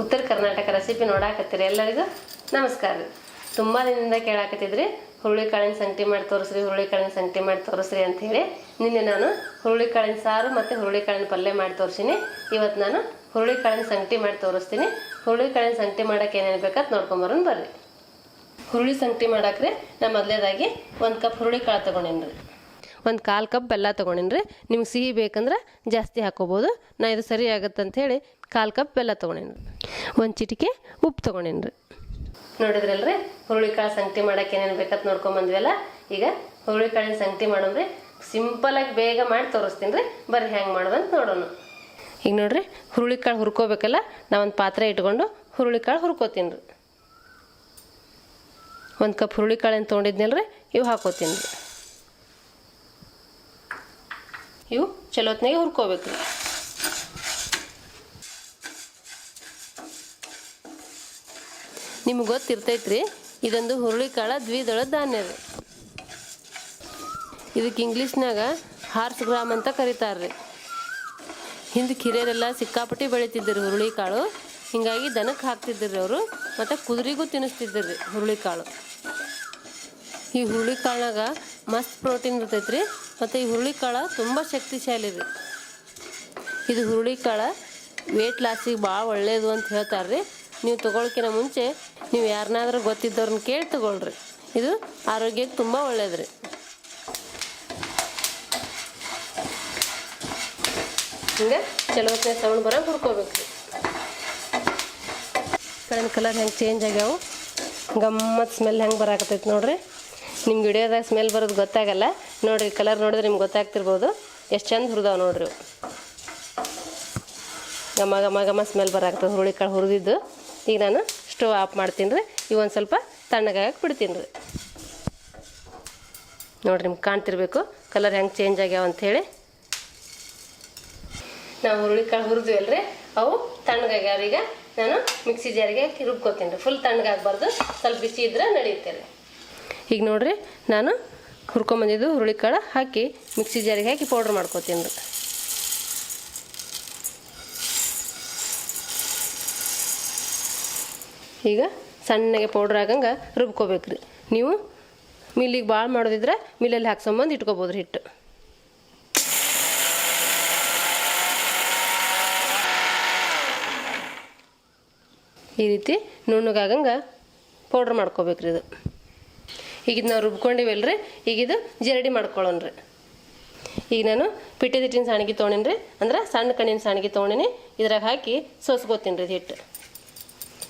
ಉತ್ತರ ಕರ್ನಾಟಕ ರೆಸಿಪಿ ನೋಡಾಕತ್ತೀರಿ ಎಲ್ಲರಿಗೂ ನಮಸ್ಕಾರ ರೀ. ತುಂಬ ದಿನದಿಂದ ಕೇಳಾಕತ್ತಿದ್ರಿ ಹುರುಳಿಕಾಳಿನ ಸಂಗಟಿ ಮಾಡಿ ತೋರಿಸ್ರಿ, ಹುರುಳಿಕಾಳಿನ ಸಂಗಟಿ ಮಾಡಿ ತೋರಿಸ್ರಿ ಅಂತ ಹೇಳಿ ನಿನ್ನೆ ನಾನು ಹುರುಳಿಕಾಳಿನ ಸಾರು ಮತ್ತು ಹುರುಳಿಕಾಳಿನ ಪಲ್ಯ ಮಾಡಿ ತೋರಿಸಿನಿ. ಇವತ್ತು ನಾನು ಹುರುಳಿಕಾಳಿನ ಸಂಗಟಿ ಮಾಡಿ ತೋರಿಸ್ತೀನಿ. ಹುರುಳಿಕಾಳಿನ ಸಂಗಟಿ ಮಾಡೋಕೆ ಏನೇನು ಬೇಕಂತ ನೋಡ್ಕೊಂಬರೋಣ ಬರ್ರಿ. ಹುರುಳಿ ಸಂಗಟಿ ಮಾಡಾಕ್ರಿ ನಾ ಮೊದಲೇದಾಗಿ 1 ಕಪ್ ಹುರುಳಿಕಾಳು ತೊಗೊಂಡೇನಿ ರೀ. 1/4 ಕಪ್ ಬೆಲ್ಲ ತೊಗೊಂಡೇನಿ. ನಿಮ್ಗೆ ಸಿಹಿ ಬೇಕಂದ್ರೆ ಜಾಸ್ತಿ ಹಾಕೋಬೋದು. ನಾ ಇದು ಸರಿ ಆಗುತ್ತಂತ ಹೇಳಿ 1/4 ಕಪ್ ಬೆಲ್ಲ ತೊಗೊಂಡೇನಿ. 1 ಚಿಟಿಕೆ ಉಪ್ಪು ತೊಗೊಂಡೇನಿ. ನೋಡಿದ್ರಲ್ರಿ ಹುರುಳಿಕಾಳು ಸಂಗಟಿ ಮಾಡೋಕೆ ಏನೇನು ಬೇಕಂತ ನೋಡ್ಕೊಂಬಂದ್ವಲ್ಲ. ಈಗ ಹುರುಳಿಕಾಳಿನ ಸಂಗಟಿ ಮಾಡೋಣ್ರಿ. ಸಿಂಪಲಾಗಿ ಬೇಗ ಮಾಡಿ ತೋರಿಸ್ತೀನಿ ರೀ. ಬರ್ರಿ ಹೆಂಗೆ ಮಾಡೋದಂತ ನೋಡೋಣ. ಈಗ ನೋಡ್ರಿ ಹುರುಳಿಕಾಳು ಹುರ್ಕೋಬೇಕಲ್ಲ, ನಾ ಒಂದು ಪಾತ್ರೆ ಇಟ್ಕೊಂಡು ಹುರುಳಿಕಾಳು ಹುರ್ಕೋತೀನಿ ರೀ. 1 ಕಪ್ ಹುರುಳಿಕಾಳನ್ನು ತೊಗೊಂಡಿದ್ನಲ್ರಿ, ಇವು ಹಾಕೋತೀನಿ ರೀ. ಇವು ಚಲೋತ್ನಾಗೆ ಹುರ್ಕೋಬೇಕು ರೀ. ನಿಮ್ಗೆ ಗೊತ್ತಿರ್ತೈತ್ರಿ, ಇದೊಂದು ಹುರುಳಿಕಾಳ ದ್ವಿದಳ ಧಾನ್ಯ ರೀ. ಇದಕ್ಕೆ ಇಂಗ್ಲೀಷ್ನಾಗ ಹಾರ್ಸ್ ಗ್ರಾಮ್ ಅಂತ ಕರೀತಾರ್ರಿ. ಹಿಂದೆ ಹಿರಿಯರೆಲ್ಲ ಸಿಕ್ಕಾಪಟ್ಟಿ ಬೆಳಿತಿದ್ದರು ಹುರುಳಿಕಾಳು. ಹಿಂಗಾಗಿ ದನಕ್ಕೆ ಹಾಕ್ತಿದ್ದರು ಅವರು, ಮತ್ತು ಕುದುರೆಗೂ ತಿನ್ನಿಸ್ತಿದ್ದರು ಹುರುಳಿಕಾಳು. ಈ ಹುರುಳಿಕಾಳಾಗ ಮಸ್ತ್ ಪ್ರೋಟೀನ್ ಇರ್ತೈತ್ರಿ. ಮತ್ತು ಈ ಹುರುಳಿಕಾಳು ತುಂಬ ಶಕ್ತಿಶಾಲಿ ರೀ. ಇದು ಹುರುಳಿಕಾಳು ವೇಟ್ ಲಾಸಿಗೆ ಭಾಳ ಒಳ್ಳೆಯದು ಅಂತ ಹೇಳ್ತಾರೆ ರೀ. ನೀವು ತೊಗೊಳಕ್ಕಿಂತ ಮುಂಚೆ ನೀವು ಯಾರನ್ನಾದ್ರೂ ಗೊತ್ತಿದ್ದವ್ರನ್ನ ಕೇಳಿ ತೊಗೊಳ್ರಿ. ಇದು ಆರೋಗ್ಯಕ್ಕೆ ತುಂಬ ಒಳ್ಳೇದು ರೀ. ಹಿಂಗೆ ಚಲೋತ್ನೇ ಸೌಂಡ್ ಬರೋಂಗೆ ಹುರ್ಕೋಬೇಕು ರೀ. ಕಳಿನ ಕಲರ್ ಹೆಂಗೆ ಚೇಂಜ್ ಆಗ್ಯಾವು, ಗಮ್ಮತ್ತು ಸ್ಮೆಲ್ ಹೆಂಗೆ ಬರಾಕತ್ತೈತೆ ನೋಡ್ರಿ. ನಿಮ್ಗೆ ವಿಡಿಯೋದಾಗ ಸ್ಮೆಲ್ ಬರೋದು ಗೊತ್ತಾಗಲ್ಲ ನೋಡಿರಿ. ಕಲರ್ ನೋಡಿದ್ರೆ ನಿಮ್ಗೆ ಗೊತ್ತಾಗ್ತಿರ್ಬೋದು ಎಷ್ಟು ಚಂದ ಹುರಿದಾವೆ ನೋಡ್ರಿ. ಘಮ ಘಮ ಘಮ ಸ್ಮೆಲ್ ಬರಾಕತ್ತದ ಹುರುಳಿಕಾಳು ಹುರಿದಿದ್ದು. ಈಗ ನಾನು ಸ್ಟವ್ ಆಫ್ ಮಾಡ್ತೀನಿ ರೀ. ಇವೊಂದು ಸ್ವಲ್ಪ ತಣ್ಣಗಾಗಕ್ಕೆ ಬಿಡ್ತೀನಿ ರೀ. ನೋಡಿರಿ ನಿಮ್ಗೆ ಕಾಣ್ತಿರ್ಬೇಕು ಕಲರ್ ಹೆಂಗೆ ಚೇಂಜ್ ಆಗ್ಯಾವ ಅಂಥೇಳಿ. ನಾವು ಹುರುಳಿಕಾಳು ಹುರಿದ್ವಲ್ರಿ, ಅವು ತಣ್ಣಗಾಗ್ಯಾವ. ಈಗ ನಾನು ಮಿಕ್ಸಿ ಜಾರಿಗೆ ಹಾಕಿ ರುಬ್ಕೋತೀನಿ ರೀ. ಫುಲ್ ತಣ್ಣಗಾಗಬಾರ್ದು, ಸ್ವಲ್ಪ ಬಿಸಿ ಇದ್ರೆ ನಡೆಯುತ್ತೆ ರೀ. ಈಗ ನೋಡಿರಿ ನಾನು ಹುರ್ಕೊಂಬಂದಿದ್ದು ಹುರುಳಿಕಾಳು ಹಾಕಿ ಮಿಕ್ಸಿ ಜಾರಿಗೆ ಹಾಕಿ ಪೌಡ್ರ್ ಮಾಡ್ಕೋತೀನಿ ರೀ. ಈಗ ಸಣ್ಣಗೆ ಪೌಡ್ರ್ ಆಗಂಗೆ ರುಬ್ಕೋಬೇಕು ರೀ. ನೀವು ಮಿಲ್ಲಿಗೆ ಭಾಳ ಮಾಡೋದಿದ್ರೆ ಮಿಲ್ಲಲ್ಲಿ ಹಾಕ್ಸೊಂಬಂದು ಇಟ್ಕೋಬೋದು ರೀ ಹಿಟ್ಟು. ಈ ರೀತಿ ನುಣ್ಣಗಾಗಂಗೆ ಪೌಡ್ರ್ ಮಾಡ್ಕೋಬೇಕ್ರಿ ಇದು. ಈಗ ಇದು ನಾವು ರುಬ್ಕೊಂಡಿವಲ್ರಿ, ಈಗ ಇದು ಜರಡಿ ಮಾಡ್ಕೊಳ್ಳೋಣ ರೀ. ಈಗ ನಾನು ಪಿಟ್ಟಿದ ಹಿಟ್ಟಿನ ಸಾಣಿಗೆ ತೊಗೊಂಡೇನಿ ರೀ, ಅಂದ್ರೆ ಸಣ್ಣ ಕಣ್ಣಿನ ಸಾಣಿಗೆ ತೊಗೊಂಡೇನಿ. ಇದ್ರಾಗ ಹಾಕಿ ಸೋಸ್ಕೋತೀನಿ ರೀ ಹಿಟ್ಟು.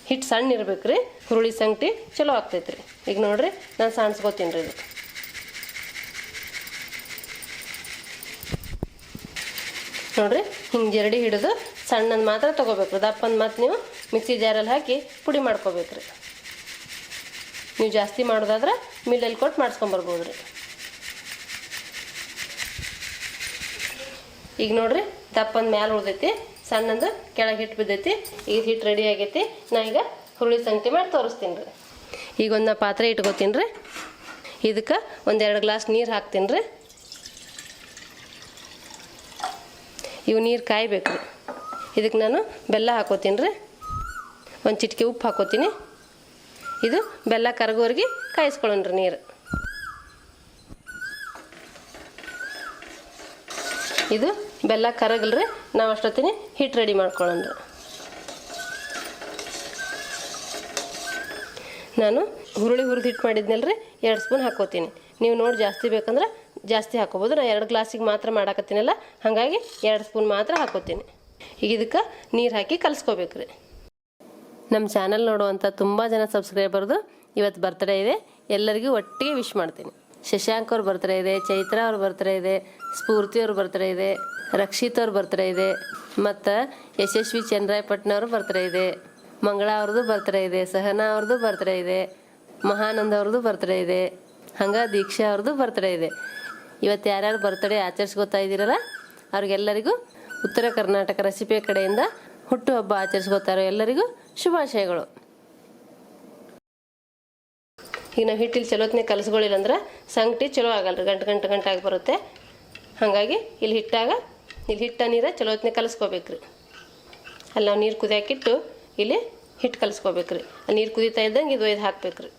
ಹಿಟ್ಟು ಸಣ್ಣ ಇರ್ಬೇಕು ರೀ, ಹುರುಳಿ ಸಂಗಟಿ ಚಲೋ ಆಗ್ತೈತೆ ರೀ. ಈಗ ನೋಡಿರಿ ನಾನು ಸಾಣಿಸ್ಕೋತೀನಿ ರೀ. ಇದು ನೋಡಿರಿ ಹಿಂಗೆ ಜರಡಿ ಹಿಡಿದು ಸಣ್ಣದು ಮಾತ್ರ ತೊಗೋಬೇಕು. ದಪ್ಪಂದು ಮಾತ್ರ ನೀವು ಮಿಕ್ಸಿ ಜಾರಲ್ಲಿ ಹಾಕಿ ಪುಡಿ ಮಾಡ್ಕೋಬೇಕು ರೀ. ನೀವು ಜಾಸ್ತಿ ಮಾಡೋದಾದ್ರೆ ಮಿಲ್ಲಲ್ಲಿ ಕೊಟ್ಟು ಮಾಡಿಸ್ಕೊಂಬರ್ಬೋದು ರೀ. ಈಗ ನೋಡಿರಿ ದಪ್ಪಂದು ಮ್ಯಾಲೆ ಉಳ್ದೈತಿ, ಸಣ್ಣಂದು ಕೆಳಗೆ ಹಿಟ್ಟು ಬಿದ್ದೈತಿ. ಈಗ ಹಿಟ್ಟು ರೆಡಿ ಆಗೈತಿ. ನಾ ಈಗ ಹುರುಳಿ ಸಂಗಟಿ ಮಾಡಿ ತೋರಿಸ್ತೀನಿ ರೀ. ಈಗ ಒಂದು ನಾ ಪಾತ್ರೆ ಇಟ್ಕೋತೀನಿ ರೀ. ಇದಕ್ಕೆ 1-2 ಗ್ಲಾಸ್ ನೀರು ಹಾಕ್ತೀನಿ ರೀ. ಇವು ನೀರು ಕಾಯ್ಬೇಕು ರೀ. ಇದಕ್ಕೆ ನಾನು ಬೆಲ್ಲ ಹಾಕೋತೀನಿ ರೀ. 1 ಚಿಟಿಕೆ ಉಪ್ಪು ಹಾಕೋತೀನಿ. ಇದು ಬೆಲ್ಲ ಕರಗೋರಿಗೆ ಕಾಯಿಸ್ಕೊಳ್ಳೋಣ ರೀ ನೀರು. ಇದು ಬೆಲ್ಲ ಕರಗಲ್ರಿ, ನಾವು ಅಷ್ಟೊತ್ತಿನ ಹಿಟ್ಟು ರೆಡಿ ಮಾಡ್ಕೊಳ್ಳೋಣ ರೀ. ನಾನು ಹುರುಳಿ ಹುರಿದು ಹಿಟ್ಟು ಮಾಡಿದ್ನಲ್ರಿ, 2 ಸ್ಪೂನ್ ಹಾಕೋತೀನಿ. ನೀವು ನೋಡಿ ಜಾಸ್ತಿ ಬೇಕಂದ್ರೆ ಜಾಸ್ತಿ ಹಾಕೋಬೋದು. ನಾನು 2 ಗ್ಲಾಸಿಗೆ ಮಾತ್ರ ಮಾಡಾಕತ್ತೀನಲ್ಲ, ಹಾಗಾಗಿ 2 ಸ್ಪೂನ್ ಮಾತ್ರ ಹಾಕೋತೀನಿ. ಈಗ ಇದಕ್ಕೆ ನೀರು ಹಾಕಿ ಕಲಿಸ್ಕೋಬೇಕು ರೀ. ನಮ್ಮ ಚಾನಲ್ ನೋಡುವಂಥ ತುಂಬ ಜನ ಸಬ್ಸ್ಕ್ರೈಬರ್ದು ಇವತ್ತು ಬರ್ತ್ಡೇ ಇದೆ. ಎಲ್ಲರಿಗೂ ಒಟ್ಟಿಗೆ ವಿಶ್ ಮಾಡ್ತೀನಿ. ಶಶಾಂಕ್ ಅವ್ರ ಬರ್ತ್ಡೇ ಇದೆ, ಚೈತ್ರಾ ಅವ್ರ ಬರ್ತ್ಡೇ ಇದೆ, ಸ್ಫೂರ್ತಿ ಅವ್ರ ಬರ್ತ್ಡೇ ಇದೆ, ರಕ್ಷಿತ್ ಅವ್ರ ಬರ್ತ್ಡೇ ಇದೆ, ಮತ್ತು ಯಶಸ್ವಿ ಚಂದ್ರಾಯಪಟ್ಟಣವ್ರ ಬರ್ತ್ಡೇ ಇದೆ, ಮಂಗಳಾ ಅವ್ರದ್ದು ಬರ್ತ್ಡೇ ಇದೆ, ಸಹನಾ ಅವ್ರದ್ದು ಬರ್ತ್ಡೇ ಇದೆ, ಮಹಾನಂದ ಅವ್ರದ್ದು ಬರ್ತ್ಡೇ ಇದೆ, ಹಂಗೆ ದೀಕ್ಷಾ ಅವ್ರದ್ದು ಬರ್ತ್ಡೇ ಇದೆ. ಇವತ್ತು ಯಾರ್ಯಾರು ಬರ್ತ್ಡೇ ಆಚರಿಸ್ಕೊತಾ ಇದ್ದೀರಲ್ಲ ಅವ್ರಿಗೆಲ್ಲರಿಗೂ ಉತ್ತರ ಕರ್ನಾಟಕ ರೆಸಿಪಿ ಕಡೆಯಿಂದ ಹುಟ್ಟುಹಬ್ಬ ಆಚರಿಸ್ಕೊತಾರೋ ಎಲ್ಲರಿಗೂ ಶುಭಾಶಯಗಳು. ಈಗ ನಾವು ಹಿಟ್ಟಿಲ್ಲಿ ಚಲೋತ್ನೇ ಕಲಸ್ಕೊಳ್ಳಿಲ್ಲ ಅಂದ್ರೆ ಸಂಗಟಿ ಚಲೋ ಆಗಲ್ಲ ರೀ, ಗಂಟು ಆಗಿ ಬರುತ್ತೆ. ಹಾಗಾಗಿ ಇಲ್ಲಿ ಹಿಟ್ಟ ನೀರ ಚಲೋತ್ನೇ ಕಲಸ್ಕೋಬೇಕು ರೀ. ಅಲ್ಲಿ ನಾವು ನೀರು ಕುದಿಯಾಕಿಟ್ಟು ಇಲ್ಲಿ ಹಿಟ್ಟು ಕಲಿಸ್ಕೋಬೇಕ್ರಿ. ನೀರು ಕುದೀತಾ ಇದ್ದಂಗೆ ಇದು ಒಯ್ದು ಹಾಕ್ಬೇಕ್ರಿ.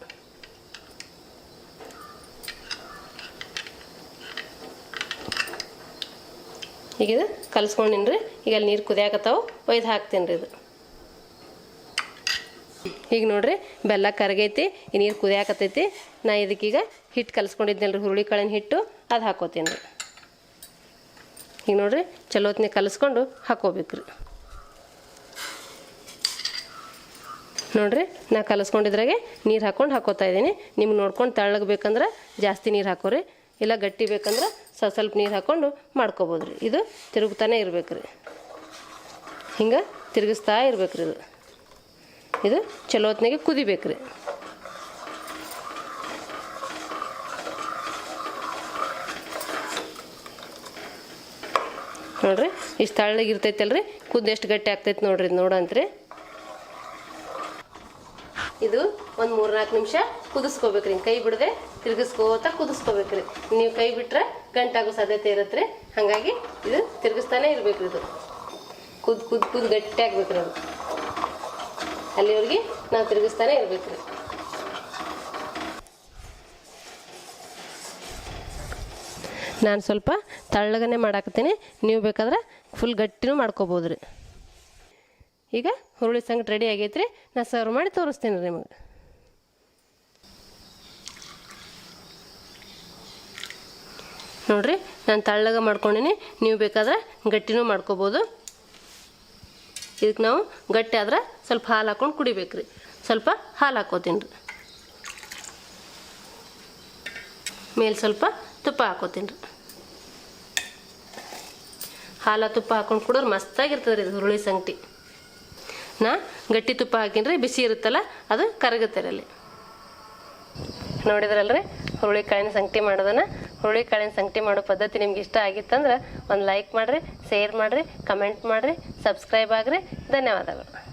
ಈಗ ಇದು ಕಲಿಸ್ಕೊಂಡಿನಿ ರೀ. ಈಗ ಅಲ್ಲಿ ನೀರು ಕುದಿಯಾಕತ್ತಾವು, ಒಯ್ದು ಹಾಕ್ತೀನಿ ರೀ ಇದು. ಈಗ ನೋಡಿರಿ ಬೆಲ್ಲ ಕರಗೈತಿ, ಈ ನೀರು ಕುದಿಯಾಕತ್ತೈತಿ. ನಾ ಇದಕ್ಕೀಗ ಹಿಟ್ಟು ಕಲಿಸ್ಕೊಂಡಿದ್ನಲ್ರಿ ಹುರುಳಿಕಾಳಿನ ಹಿಟ್ಟು, ಅದು ಹಾಕೋತೀನಿ ರೀ. ಈಗ ನೋಡಿರಿ ಚಲೋ ಹೊತ್ತಿನಾಗ ಕಲಿಸ್ಕೊಂಡು ಹಾಕೋಬೇಕ್ರಿ. ನೋಡಿರಿ ನಾ ಕಲಿಸ್ಕೊಂಡಿದ್ರಾಗೆ ನೀರು ಹಾಕ್ಕೊಂಡು ಹಾಕೋತಾ ಇದ್ದೀನಿ. ನಿಮ್ಗೆ ನೋಡ್ಕೊಂಡು ತೆಳ್ಳಗೆ ಬೇಕಂದ್ರೆ ಜಾಸ್ತಿ ನೀರು ಹಾಕೋರಿ, ಇಲ್ಲ ಗಟ್ಟಿ ಬೇಕಂದ್ರೆ ಸ್ವಲ್ಪ ನೀರು ಹಾಕ್ಕೊಂಡು ಮಾಡ್ಕೋಬೋದು ರೀ. ಇದು ತಿರುಗ್ತಾನೆ ಇರ್ಬೇಕು ರೀ, ಹಿಂಗೆ ತಿರುಗಿಸ್ತಾ ಇರ್ಬೇಕು ರೀ. ಇದು ಚಲೋ ಹೊತ್ತಿನಾಗೆ ಕುದಿಬೇಕು ರೀ. ನೋಡಿರಿ ಇಷ್ಟು ತಳ್ಳಗೆ ಇರ್ತೈತಲ್ರಿ, ಕುದ್ದು ಎಷ್ಟು ಗಟ್ಟಿ ಆಗ್ತೈತೆ ನೋಡ್ರಿ. ಇದು ನೋಡಂತ್ರಿ ಇದು ಒಂದು 3-4 ನಿಮಿಷ ಕುದಿಸ್ಕೋಬೇಕ್ರಿ. ಹಿಂಗೆ ಕೈ ಬಿಡದೆ ತಿರುಗಿಸ್ಕೋತ ಕುದಿಸ್ಕೋಬೇಕ್ರಿ. ನೀವು ಕೈ ಬಿಟ್ರೆ ಗಂಟಾಗೋ ಸಾಧ್ಯತೆ ಇರುತ್ತೆ ರೀ. ಹಾಗಾಗಿ ಇದು ತಿರುಗಿಸ್ತಾನೆ ಇರ್ಬೇಕ್ರಿ. ಇದು ಕುದ್ದು ಗಟ್ಟಿ ಆಗ್ಬೇಕ್ರಿ. ಅದು ಅಲ್ಲಿವರೆಗೆ ನಾವು ತಿರುಗಿಸ್ತಾನೆ ಇರ್ಬೇಕ್ರಿ. ನಾನು ಸ್ವಲ್ಪ ತಳ್ಳಗನೆ ಮಾಡಾಕತ್ತೀನಿ, ನೀವು ಬೇಕಾದ್ರೆ ಫುಲ್ ಗಟ್ಟಿನೂ ಮಾಡ್ಕೋಬೋದು ರೀ. ಈಗ ಹುರುಳಿ ಸಂಗಟ ರೆಡಿ ಆಗೈತೆ ರೀ. ನಾನು ಸರ್ವ್ ಮಾಡಿ ತೋರಿಸ್ತೀನಿ ರೀ ನಿಮಗೆ. ನೋಡಿರಿ ನಾನು ತಳ್ಳಗ ಮಾಡ್ಕೊಂಡಿನಿ, ನೀವು ಬೇಕಾದ್ರೆ ಗಟ್ಟಿನೂ ಮಾಡ್ಕೋಬೋದು. ಇದಕ್ಕೆ ನಾವು ಗಟ್ಟಿ ಆದ್ರೆ ಸ್ವಲ್ಪ ಹಾಲು ಹಾಕ್ಕೊಂಡು ಕುಡಿಬೇಕು ರೀ. ಸ್ವಲ್ಪ ಹಾಲು ಹಾಕೋತೀನಿ ರೀ, ಮೇಲೆ ಸ್ವಲ್ಪ ತುಪ್ಪ ಹಾಕೋತೀನಿ ರೀ. ಹಾಲು ತುಪ್ಪ ಹಾಕ್ಕೊಂಡು ಕುಡಿದ್ರೆ ಮಸ್ತಾಗಿರ್ತದೆ ರೀ ಇದು ಹುರುಳಿ ಸಂಗಟಿ. ನಾ ಗಟ್ಟಿ ತುಪ್ಪ ಹಾಕಿನ್ರಿ, ಬಿಸಿ ಇರುತ್ತಲ್ಲ ಅದು ಕರಗುತ್ತೆ ಅಲ್ಲಿ. ನೋಡಿದ್ರಲ್ರಿ ಹುರುಳಿಕಾಳಿನ ಸಂಗಟಿ ಮಾಡೋದನ್ನ. ಹುರುಳಿಕಾಳಿನ ಸಂಗಟಿ ಮಾಡೋ ಪದ್ಧತಿ ನಿಮ್ಗೆ ಇಷ್ಟ ಆಗಿತ್ತಂದ್ರೆ ಒಂದು ಲೈಕ್ ಮಾಡಿರಿ, ಶೇರ್ ಮಾಡಿರಿ, ಕಮೆಂಟ್ ಮಾಡಿರಿ, ಸಬ್ಸ್ಕ್ರೈಬ್ ಆಗಿರಿ. ಧನ್ಯವಾದಗಳು.